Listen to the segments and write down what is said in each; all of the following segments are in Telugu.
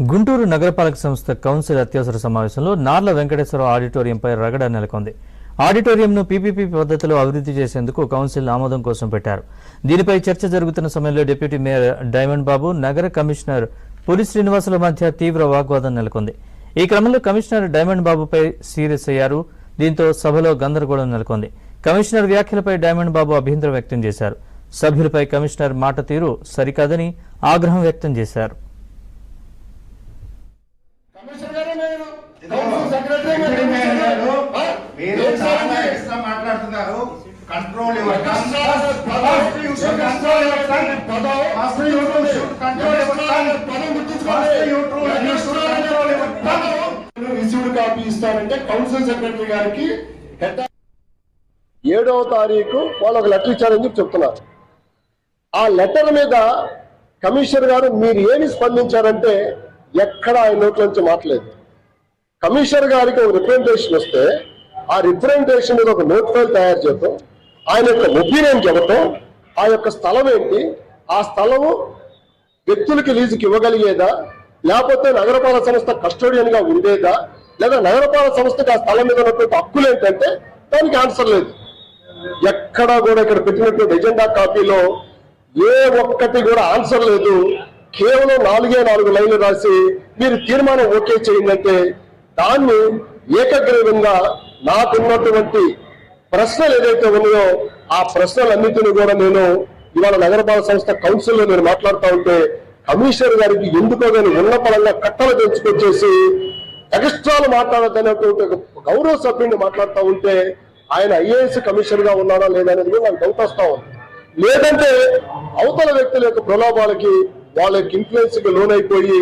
గుంటూరు నగరపాలక సంస్థ కౌన్సిల్ అత్యవసర సమావేశంలో నార్ల వెంకటేశ్వరరావు ఆడిటోరియంపై రగడ నెలకొంది. ఆడిటోరియంను పీపీపీ పద్ధతిలో అభివృద్ధి చేసేందుకు కౌన్సిల్ ఆమోదం కోసం పెట్టారు. దీనిపై చర్చ జరుగుతున్న సమయంలో డిప్యూటీ మేయర్ డైమండ్ బాబు, నగర కమిషనర్ పులి శ్రీనివాసుల మధ్య తీవ్ర వాగ్వాదం నెలకొంది. ఈ క్రమంలో కమిషనర్ డైమండ్ బాబుపై సీరియస్ అయ్యారు. దీంతో సభలో గందరగోళం నెలకొంది. కమిషనర్ వ్యాఖ్యలపై డైమండ్ బాబు అభ్యంతరం వ్యక్తం చేశారు. సభ్యులపై కమిషనర్ మాట తీరు సరికాదని ఆగ్రహం వ్యక్తం చేశారు. రిసీవ్డ్ కాపీ ఇస్తారంటే కౌన్సిల్ సెక్రటరీ గారికి 7వ తారీఖు వాళ్ళు ఒక లెటర్ ఇచ్చారని చెప్పి చెప్తున్నారు. ఆ లెటర్ మీద కమిషనర్ గారు మీరు ఏమి స్పందించారంటే ఎక్కడ ఆయన నోట్ల నుంచి మాట్లాడలేదు. కమిషనర్ గారికి ఒక రిప్రజెంటేషన్ వస్తే ఆ రిప్రజెంటేషన్ మీద ఒక నోట్ ఫైల్ తయారు చేయడం, ఆయన యొక్క ఒపీనియన్ చెప్పడం, ఆ యొక్క స్థలం ఏంటి, ఆ స్థలము వ్యక్తులకి లీజుకి ఇవ్వగలిగేదా, లేకపోతే నగరపాలక సంస్థ కస్టోడియన్ గా ఉండేదా, లేదా నగరపాలక సంస్థకి ఆ స్థలం మీద ఉన్నటువంటి హక్కులు ఏంటంటే దానికి ఆన్సర్ లేదు. ఎక్కడా కూడా ఇక్కడ పెట్టినటువంటి ఎజెండా కాపీలో ఏ ఒక్కటి కూడా ఆన్సర్ లేదు. కేవలం 4 లైన్లు రాసి మీరు తీర్మానం ఓకే చేయండి, దాన్ని ఏకగ్రీవంగా నాకున్నటువంటి ప్రశ్నలు ఏదైతే ఉన్నాయో ఆ ప్రశ్నలన్నింటినీ కూడా నేను ఇవాళ నగరపాలక సంస్థ కౌన్సిల్లో నేను మాట్లాడుతూ ఉంటే కమిషనర్ గారికి ఎందుకో కానీ ఉన్న పరంగా కట్టలు తెచ్చుకొచ్చేసి ఎక్స్ట్రాలు మాట్లాడద్దనేటువంటి గౌరవ సభ్యుడిని మాట్లాడుతూ ఉంటే ఆయన ఐఏఎస్ కమిషనర్ గా ఉన్నాడా లేదనేది కూడా నాకు డౌట్ వస్తా ఉంది. లేదంటే అవతల వ్యక్తుల యొక్క ప్రలోభాలకి వాళ్ళ యొక్క ఇన్ఫ్లుయెన్స్ కి లోనైపోయి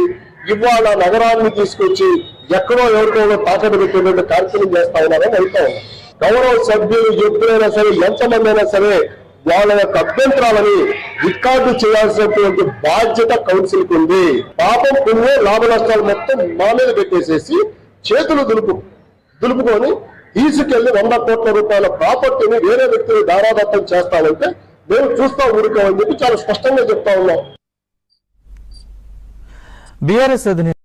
ఇవాళ నగరాన్ని తీసుకొచ్చి ఎక్కడో ఎవరికో తాకట్టు పెట్టేటువంటి కార్యక్రమం చేస్తా ఉన్నారని అడుగుతా ఉన్నారు. గౌరవ సభ్యులు ఎప్పుడైనా సరే ఎంతమంది అయినా సరే వాళ్ళ యొక్క అభ్యంతరాలని రికార్డు చేయాల్సినటువంటి బాధ్యత కౌన్సిల్ కు ఉంది. పాపం పుణ్యం లాభ నష్టాలు మొత్తం మా మీద పెట్టేసేసి చేతులు దులుపుకొని తీసుకెళ్లి 100 కోట్ల రూపాయల ప్రాపర్టీని వేరే వ్యక్తులు దారాదత్తం చేస్తామంటే మేము చూస్తా ఊరుకోమని చెప్పి చాలా స్పష్టంగా చెప్తా ఉన్నాం. బీఆర్ఎస్